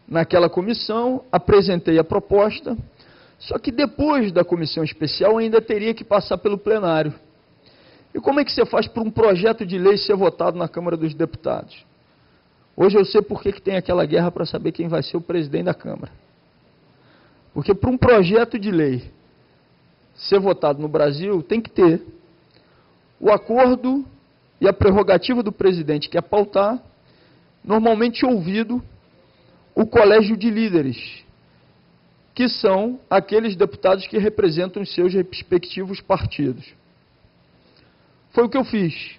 naquela comissão, apresentei a proposta, só que depois da comissão especial ainda teria que passar pelo plenário. E como é que você faz para um projeto de lei ser votado na Câmara dos Deputados? Hoje eu sei por que tem aquela guerra para saber quem vai ser o presidente da Câmara. Porque para um projeto de lei ser votado no Brasil, tem que ter o acordo e a prerrogativa do presidente, que é pautar, normalmente ouvido o colégio de líderes, que são aqueles deputados que representam os seus respectivos partidos. Foi o que eu fiz.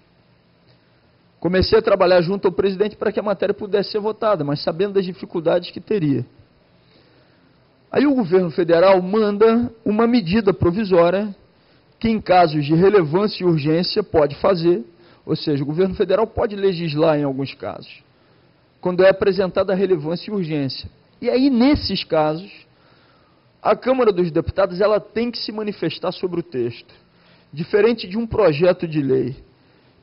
Comecei a trabalhar junto ao presidente para que a matéria pudesse ser votada, mas sabendo das dificuldades que teria. Aí o governo federal manda uma medida provisória que, em casos de relevância e urgência, pode fazer, ou seja, o governo federal pode legislar em alguns casos, quando é apresentada a relevância e urgência. E aí, nesses casos, a Câmara dos Deputados ela tem que se manifestar sobre o texto. Diferente de um projeto de lei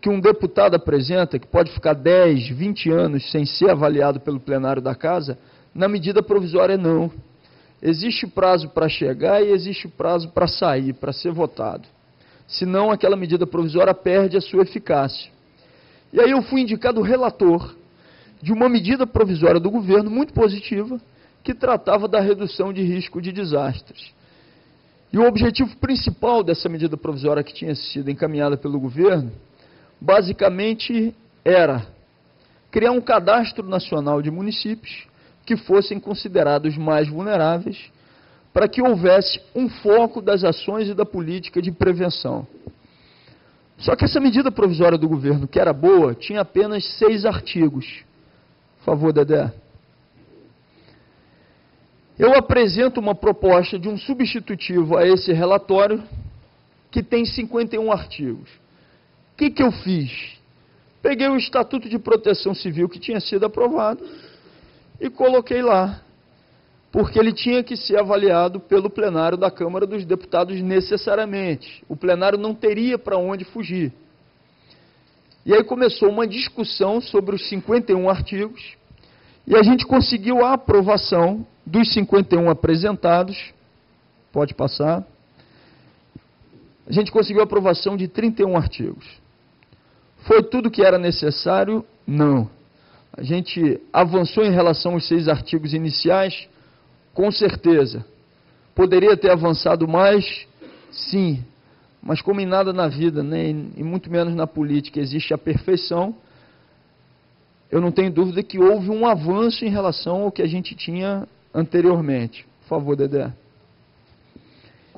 que um deputado apresenta, que pode ficar 10, 20 anos sem ser avaliado pelo plenário da Casa, na medida provisória não. Existe prazo para chegar e existe prazo para sair, para ser votado. Senão, aquela medida provisória perde a sua eficácia. E aí eu fui indicado relator de uma medida provisória do governo muito positiva, que tratava da redução de risco de desastres. E o objetivo principal dessa medida provisória que tinha sido encaminhada pelo governo, basicamente era criar um cadastro nacional de municípios que fossem considerados mais vulneráveis, para que houvesse um foco das ações e da política de prevenção. Só que essa medida provisória do governo, que era boa, tinha apenas 6 artigos. Por favor, Dedé. Eu apresento uma proposta de um substitutivo a esse relatório, que tem 51 artigos. O que eu fiz? Peguei o Estatuto de Proteção Civil que tinha sido aprovado e coloquei lá, porque ele tinha que ser avaliado pelo plenário da Câmara dos Deputados necessariamente. O plenário não teria para onde fugir. E aí começou uma discussão sobre os 51 artigos, e a gente conseguiu a aprovação dos 51 apresentados. Pode passar. A gente conseguiu a aprovação de 31 artigos. Foi tudo que era necessário? Não. A gente avançou em relação aos 6 artigos iniciais? Com certeza. Poderia ter avançado mais? Sim. Mas como em nada na vida, né, e muito menos na política, existe a perfeição, eu não tenho dúvida que houve um avanço em relação ao que a gente tinha anteriormente. Por favor, Dedé.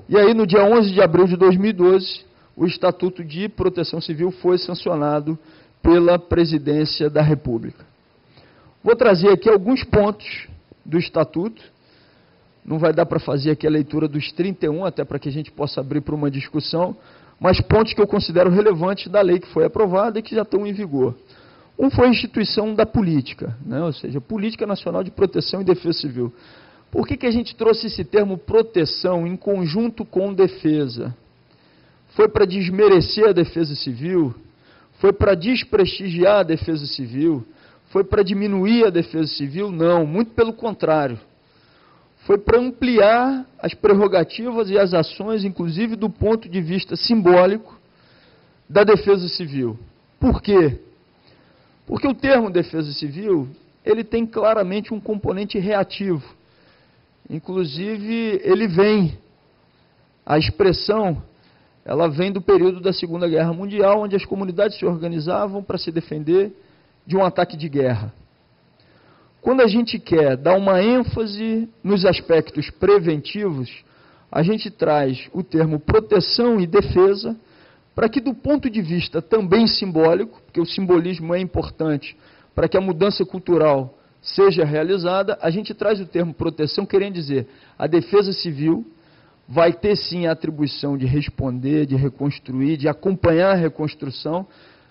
E aí, no dia 11 de abril de 2012, o Estatuto de Proteção Civil foi sancionado pela Presidência da República. Vou trazer aqui alguns pontos do Estatuto. Não vai dar para fazer aqui a leitura dos 31, até para que a gente possa abrir para uma discussão, mas pontos que eu considero relevantes da lei que foi aprovada e que já estão em vigor. Um foi a instituição da política, né? Ou seja, Política Nacional de Proteção e Defesa Civil. Por que a gente trouxe esse termo proteção em conjunto com defesa? Foi para desmerecer a defesa civil? Foi para desprestigiar a defesa civil? Foi para diminuir a defesa civil? Não, muito pelo contrário. Foi para ampliar as prerrogativas e as ações, inclusive do ponto de vista simbólico, da defesa civil. Por quê? Porque o termo defesa civil, ele tem claramente um componente reativo. Inclusive, a expressão, ela vem do período da Segunda Guerra Mundial, onde as comunidades se organizavam para se defender de um ataque de guerra. Quando a gente quer dar uma ênfase nos aspectos preventivos, a gente traz o termo proteção e defesa, para que do ponto de vista também simbólico, porque o simbolismo é importante para que a mudança cultural seja realizada, a gente traz o termo proteção, querendo dizer, a defesa civil vai ter sim a atribuição de responder, de reconstruir, de acompanhar a reconstrução,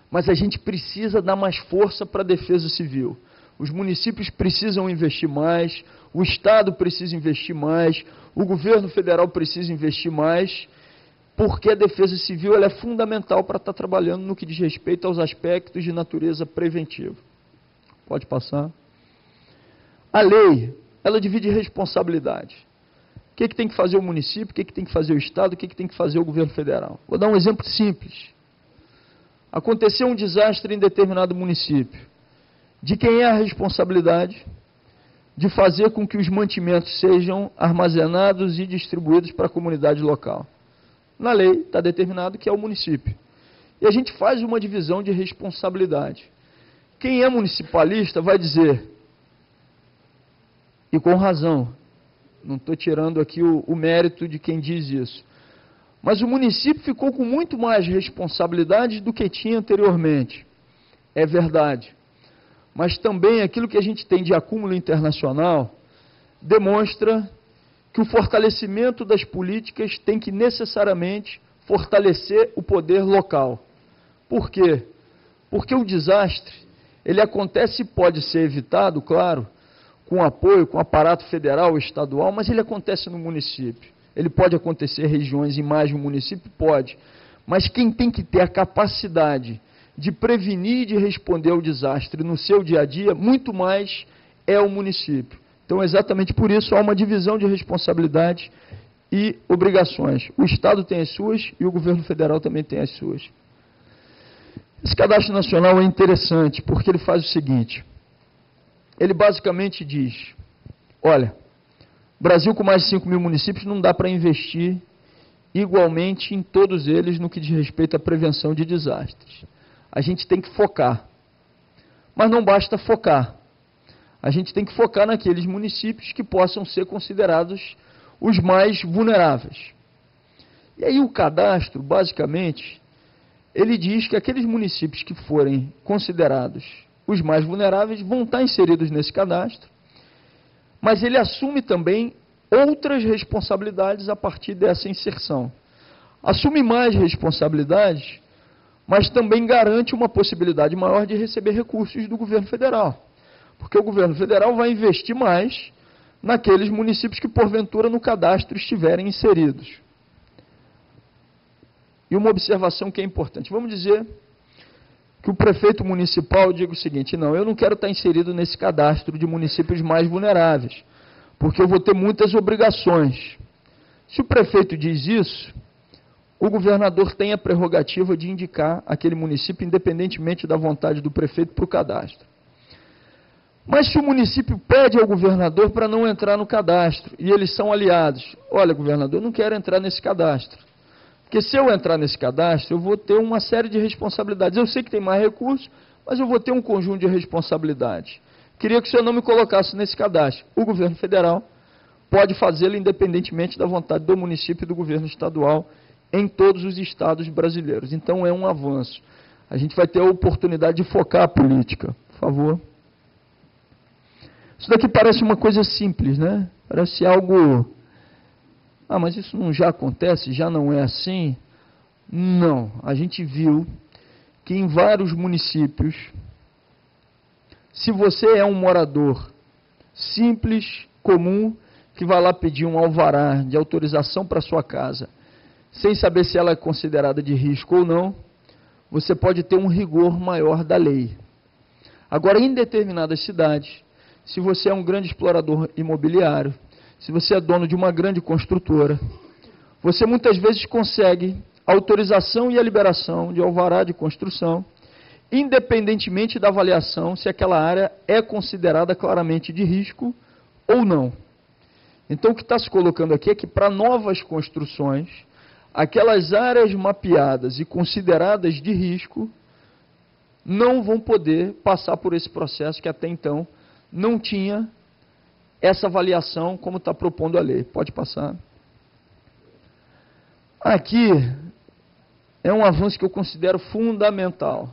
mas a gente precisa dar mais força para a defesa civil. Os municípios precisam investir mais, o Estado precisa investir mais, o governo federal precisa investir mais, porque a defesa civil ela é fundamental para estar trabalhando no que diz respeito aos aspectos de natureza preventiva. Pode passar. A lei, ela divide responsabilidade. O que tem que fazer o município, o que tem que fazer o Estado, o que tem que fazer o governo federal. Vou dar um exemplo simples. Aconteceu um desastre em determinado município. De quem é a responsabilidade de fazer com que os mantimentos sejam armazenados e distribuídos para a comunidade local? Na lei está determinado que é o município. E a gente faz uma divisão de responsabilidade. Quem é municipalista vai dizer, e com razão, não estou tirando aqui o mérito de quem diz isso, mas o município ficou com muito mais responsabilidade do que tinha anteriormente. É verdade. Mas também aquilo que a gente tem de acúmulo internacional demonstra que o fortalecimento das políticas tem que necessariamente fortalecer o poder local. Por quê? Porque o desastre, ele acontece e pode ser evitado, claro, com apoio, com aparato federal ou estadual, mas ele acontece no município. Ele pode acontecer em regiões e mais no município? Pode. Mas quem tem que ter a capacidade de prevenir e de responder ao desastre no seu dia a dia, muito mais é o município. Então, exatamente por isso, há uma divisão de responsabilidade e obrigações. O Estado tem as suas e o governo federal também tem as suas. Esse cadastro nacional é interessante, porque ele faz o seguinte, ele basicamente diz, olha, Brasil com mais de 5 mil municípios não dá para investir igualmente em todos eles no que diz respeito à prevenção de desastres. A gente tem que focar, mas não basta focar. A gente tem que focar naqueles municípios que possam ser considerados os mais vulneráveis. E aí o cadastro, basicamente, ele diz que aqueles municípios que forem considerados os mais vulneráveis vão estar inseridos nesse cadastro, mas ele assume também outras responsabilidades a partir dessa inserção. Assume mais responsabilidades, mas também garante uma possibilidade maior de receber recursos do governo federal. Porque o governo federal vai investir mais naqueles municípios que, porventura, no cadastro estiverem inseridos. E uma observação que é importante. Vamos dizer que o prefeito municipal diga o seguinte, não, eu não quero estar inserido nesse cadastro de municípios mais vulneráveis, porque eu vou ter muitas obrigações. Se o prefeito diz isso, o governador tem a prerrogativa de indicar aquele município, independentemente da vontade do prefeito, para o cadastro. Mas se o município pede ao governador para não entrar no cadastro, e eles são aliados, olha, governador, eu não quero entrar nesse cadastro, porque se eu entrar nesse cadastro, eu vou ter uma série de responsabilidades. Eu sei que tem mais recursos, mas eu vou ter um conjunto de responsabilidades. Queria que o senhor não me colocasse nesse cadastro. O governo federal pode fazê-lo independentemente da vontade do município e do governo estadual em todos os estados brasileiros. Então é um avanço. A gente vai ter a oportunidade de focar a política. Por favor. Isso daqui parece uma coisa simples, né? Parece algo... Ah, mas isso não já acontece? Já não é assim? Não. A gente viu que em vários municípios, se você é um morador simples, comum, que vai lá pedir um alvará de autorização para sua casa, sem saber se ela é considerada de risco ou não, você pode ter um rigor maior da lei. Agora, em determinadas cidades, se você é um grande explorador imobiliário, se você é dono de uma grande construtora, você muitas vezes consegue a autorização e a liberação de alvará de construção, independentemente da avaliação se aquela área é considerada claramente de risco ou não. Então, o que está se colocando aqui é que para novas construções, aquelas áreas mapeadas e consideradas de risco não vão poder passar por esse processo que até então não tinha essa avaliação como está propondo a lei. Pode passar. Aqui é um avanço que eu considero fundamental.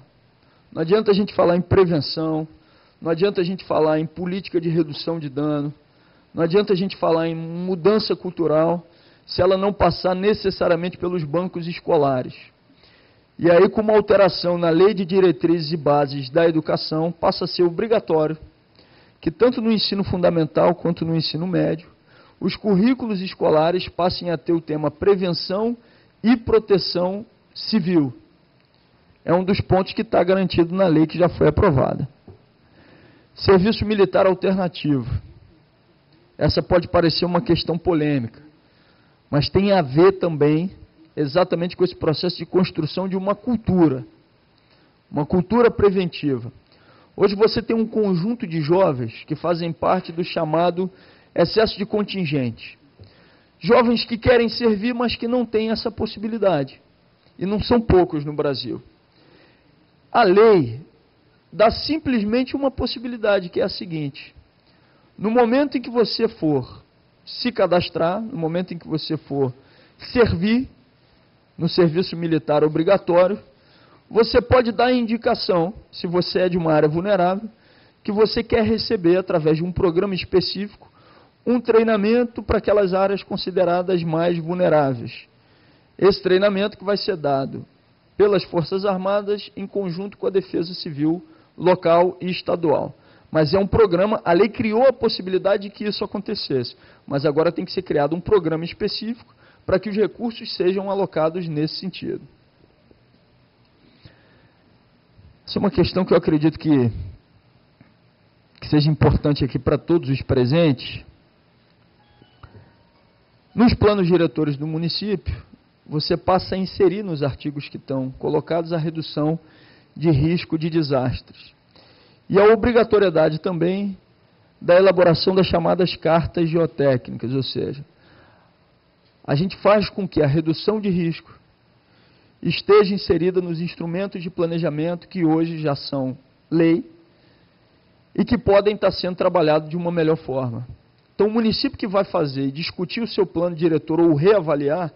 Não adianta a gente falar em prevenção, não adianta a gente falar em política de redução de dano, não adianta a gente falar em mudança cultural, se ela não passar necessariamente pelos bancos escolares. E aí, com uma alteração na Lei de Diretrizes e Bases da Educação, passa a ser obrigatório que tanto no ensino fundamental quanto no ensino médio, os currículos escolares passem a ter o tema prevenção e proteção civil. É um dos pontos que está garantido na lei que já foi aprovada. Serviço militar alternativo. essa pode parecer uma questão polêmica, mas tem a ver também exatamente com esse processo de construção de uma cultura preventiva. Hoje você tem um conjunto de jovens que fazem parte do chamado excesso de contingente. Jovens que querem servir, mas que não têm essa possibilidade. E não são poucos no Brasil. A lei dá simplesmente uma possibilidade, que é a seguinte: no momento em que você for se cadastrar, no momento em que você for servir no serviço militar obrigatório, você pode dar a indicação, se você é de uma área vulnerável, que você quer receber, através de um programa específico, um treinamento para aquelas áreas consideradas mais vulneráveis. Esse treinamento que vai ser dado pelas Forças Armadas em conjunto com a Defesa Civil local e estadual. Mas é um programa, a lei criou a possibilidade de que isso acontecesse, mas agora tem que ser criado um programa específico para que os recursos sejam alocados nesse sentido. Essa é uma questão que eu acredito que seja importante aqui para todos os presentes. Nos planos diretores do município, você passa a inserir nos artigos que estão colocados a redução de risco de desastres. E a obrigatoriedade também da elaboração das chamadas cartas geotécnicas, ou seja, a gente faz com que a redução de risco esteja inserida nos instrumentos de planejamento que hoje já são lei e que podem estar sendo trabalhados de uma melhor forma. Então, o município que vai fazer e discutir o seu plano diretor ou reavaliar,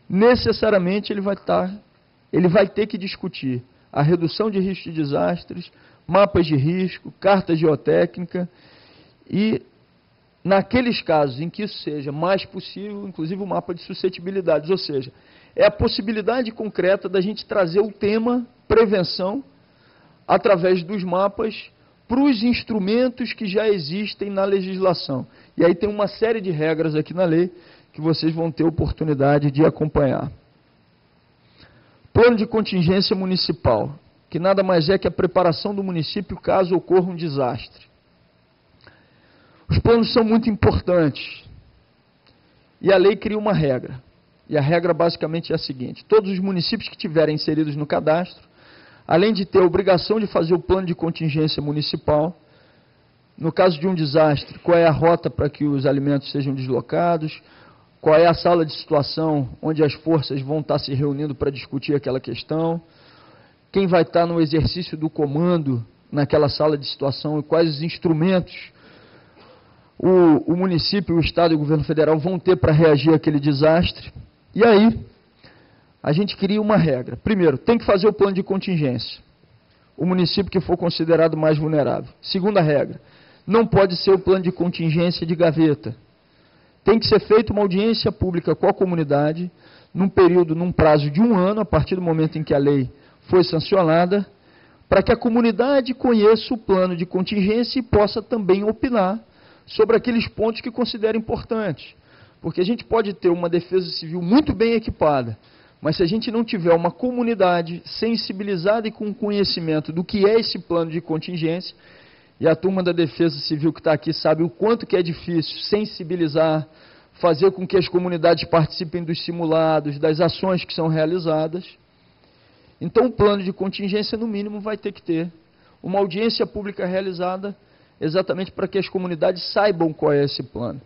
necessariamente ele vai ter que discutir a redução de risco de desastres, mapas de risco, carta geotécnica e, naqueles casos em que isso seja mais possível, inclusive o mapa de suscetibilidades, ou seja, é a possibilidade concreta da gente trazer o tema prevenção através dos mapas para os instrumentos que já existem na legislação. E aí tem uma série de regras aqui na lei que vocês vão ter oportunidade de acompanhar. Plano de contingência municipal, que nada mais é que a preparação do município caso ocorra um desastre. Os planos são muito importantes e a lei cria uma regra. E a regra basicamente é a seguinte: todos os municípios que tiverem inseridos no cadastro, além de ter a obrigação de fazer o plano de contingência municipal, no caso de um desastre, qual é a rota para que os alimentos sejam deslocados, qual é a sala de situação onde as forças vão estar se reunindo para discutir aquela questão, quem vai estar no exercício do comando naquela sala de situação e quais os instrumentos o município, o Estado e o governo federal vão ter para reagir àquele desastre. E aí, a gente cria uma regra. Primeiro, tem que fazer o plano de contingência, o município que for considerado mais vulnerável. Segunda regra, não pode ser o plano de contingência de gaveta. Tem que ser feita uma audiência pública com a comunidade, num prazo de 1 ano, a partir do momento em que a lei foi sancionada, para que a comunidade conheça o plano de contingência e possa também opinar sobre aqueles pontos que considera importantes. Porque a gente pode ter uma defesa civil muito bem equipada, mas se a gente não tiver uma comunidade sensibilizada e com conhecimento do que é esse plano de contingência, e a turma da Defesa Civil que está aqui sabe o quanto que é difícil sensibilizar, fazer com que as comunidades participem dos simulados, das ações que são realizadas. Então, o plano de contingência, no mínimo, vai ter que ter uma audiência pública realizada exatamente para que as comunidades saibam qual é esse plano.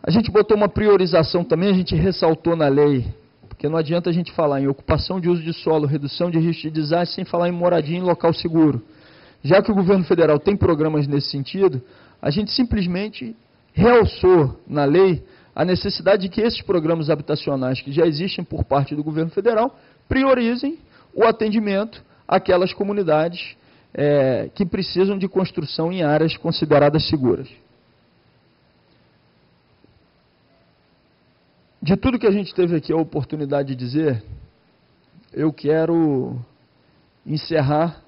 A gente botou uma priorização também, a gente ressaltou na lei, porque não adianta a gente falar em ocupação de uso de solo, redução de risco de desastre, sem falar em moradia em local seguro. Já que o governo federal tem programas nesse sentido, a gente simplesmente realçou na lei a necessidade de que esses programas habitacionais que já existem por parte do governo federal priorizem o atendimento àquelas comunidades que precisam de construção em áreas consideradas seguras. De tudo que a gente teve aqui a oportunidade de dizer, eu quero encerrar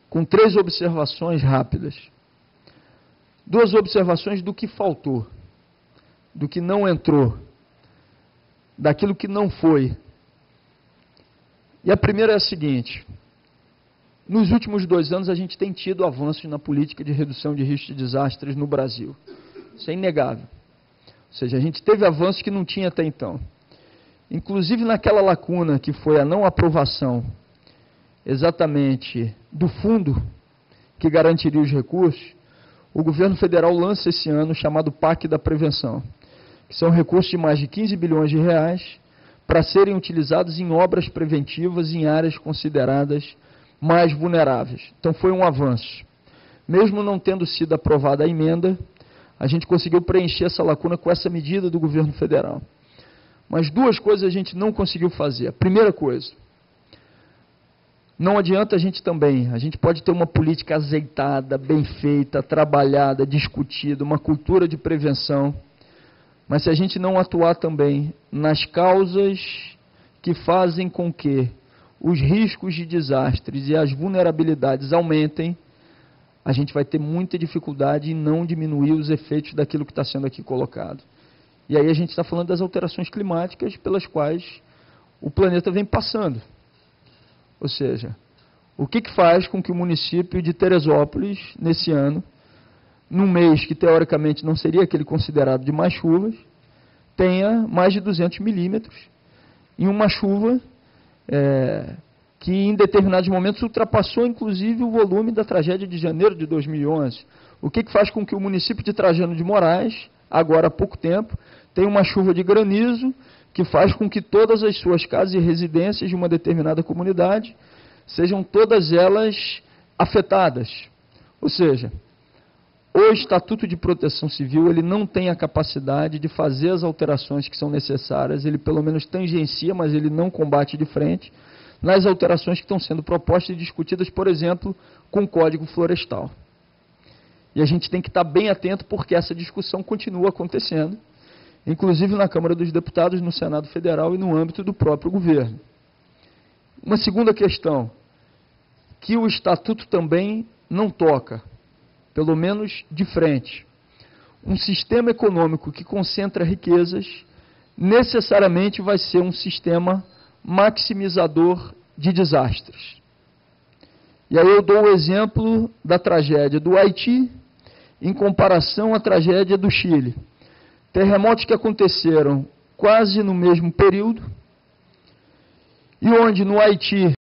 com 3 observações rápidas. 2 observações do que faltou, do que não entrou, daquilo que não foi. E a primeira é a seguinte: nos últimos 2 anos a gente tem tido avanços na política de redução de risco de desastres no Brasil. Isso é inegável. Ou seja, a gente teve avanços que não tinha até então. Inclusive naquela lacuna que foi a não aprovação exatamente do fundo que garantiria os recursos, o governo federal lança esse ano o chamado PAC da Prevenção, que são recursos de mais de 15 bilhões de reais para serem utilizados em obras preventivas em áreas consideradas mais vulneráveis. Então foi um avanço. Mesmo não tendo sido aprovada a emenda, a gente conseguiu preencher essa lacuna com essa medida do governo federal. Mas 2 coisas a gente não conseguiu fazer. A primeira coisa, não adianta a gente pode ter uma política azeitada, bem feita, trabalhada, discutida, uma cultura de prevenção, mas se a gente não atuar também nas causas que fazem com que os riscos de desastres e as vulnerabilidades aumentem, a gente vai ter muita dificuldade em não diminuir os efeitos daquilo que está sendo aqui colocado. E aí a gente está falando das alterações climáticas pelas quais o planeta vem passando. Ou seja, o que faz com que o município de Teresópolis, nesse ano, num mês que teoricamente não seria aquele considerado de mais chuvas, tenha mais de 200 milímetros em uma chuva que em determinados momentos ultrapassou inclusive o volume da tragédia de janeiro de 2011. O que faz com que o município de Trajano de Moraes, agora há pouco tempo, tenha uma chuva de granizo que faz com que todas as suas casas e residências de uma determinada comunidade sejam todas elas afetadas. Ou seja, o Estatuto de Proteção Civil ele não tem a capacidade de fazer as alterações que são necessárias, ele pelo menos tangencia, mas ele não combate de frente, nas alterações que estão sendo propostas e discutidas, por exemplo, com o Código Florestal. E a gente tem que estar bem atento porque essa discussão continua acontecendo, inclusive na Câmara dos Deputados, no Senado Federal e no âmbito do próprio governo. Uma segunda questão, que o Estatuto também não toca, pelo menos de frente. Um sistema econômico que concentra riquezas necessariamente vai ser um sistema maximizador de desastres. E aí eu dou o exemplo da tragédia do Haiti em comparação à tragédia do Chile. Terremotos que aconteceram quase no mesmo período e onde no Haiti